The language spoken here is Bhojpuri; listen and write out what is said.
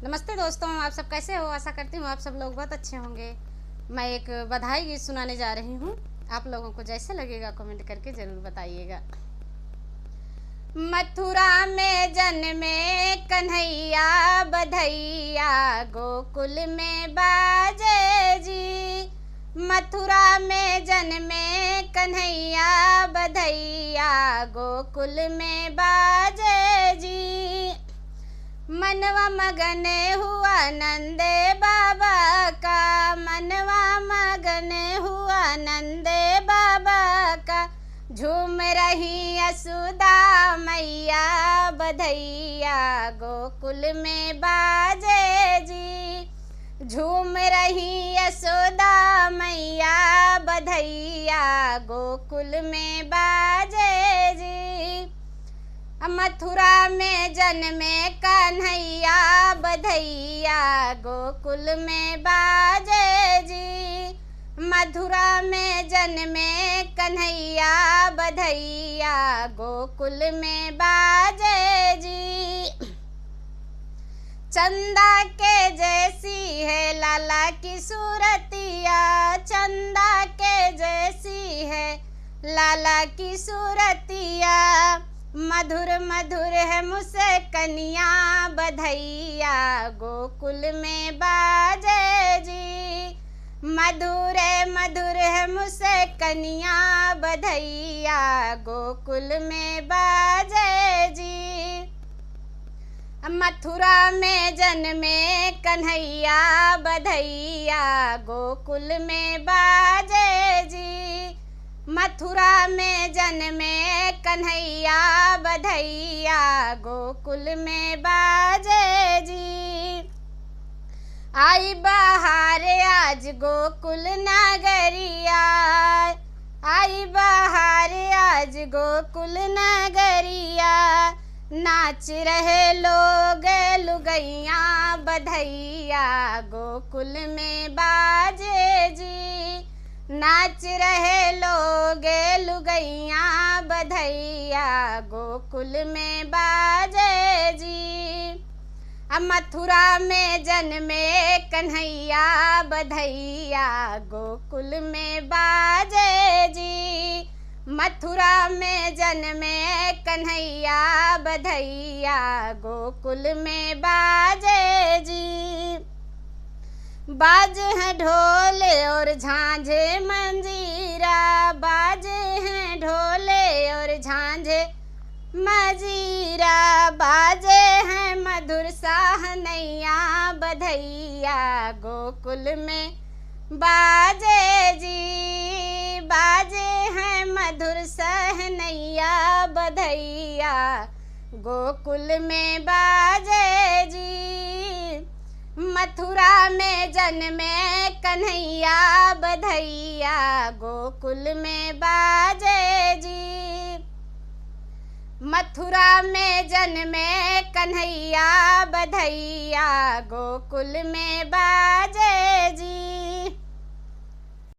नमस्ते दोस्तों, आप सब कैसे हो। आशा करती हूँ आप सब लोग बहुत अच्छे होंगे। मैं एक बधाई गीत सुनाने जा रही हूँ। आप लोगों को जैसे लगेगा कमेंट करके ज़रूर बताइएगा। मथुरा में जन्मे कन्हैया बधैया गोकुल में बाजे जी। मथुरा में जन्मे कन्हैया बधैया गोकुल में बाजे जी। मनवा मगन हुआ नंदे बाबा का, मनवा मगन हुआ नंदे बाबा का। झूम रही यशोदा मैया बधैया गोकुल में बाजे जी। झूम रही यशोदा मैया बधैया गोकुल में बाजे जी। मथुरा में जन्मे कन्हैया बधैया गोकुल में बाजे जी। मथुरा में जन्मे कन्हैया बधैया गोकुल में बाजे जी। चंदा के जैसी है लाला की सूरतिया, चंदा के जैसी है लाला की सूरतिया। मधुर मधुर है मुस्कनिया बधैया गोकुल में बाजे जी। मधुर मधुर है मुस्कनिया बधैया गोकुल में बाजे जी। मथुरा में जन्मे कन्हैया बधैया गोकुल में बाजे जी। मथुरा में जन्मे कन्हैया बधैया गोकुल में बाजे जी। आई बहार आज गोकुल नगरिया, आई बहार आज गोकुल नगरिया। नाच रहे लोग लुगैया बधैया गोकुल में बाजे जी। नाच रहे लोग लुगैया बधैया गोकुल में बाजे जी। मथुरा में जन्मे कन्हैया बधैया गोकुल में बाजे जी। मथुरा में जन्मे कन्हैया बधैया गोकुल में बाजे जी। बाजे हैं ढोल और झांझे मंजीरा, बाजे हैं ढोले और झांझे मंजीरा। बाजे हैं मधुर साहनैया बधैया गोकुल में बाजे जी। बाजे हैं मधुर सहनैया बधैया गोकुल में बाजे जी। मथुरा में जन्मे कन्हैया बधैया गोकुल में बाजे जी। मथुरा में जन्मे कन्हैया बधैया गोकुल में बाजे जी।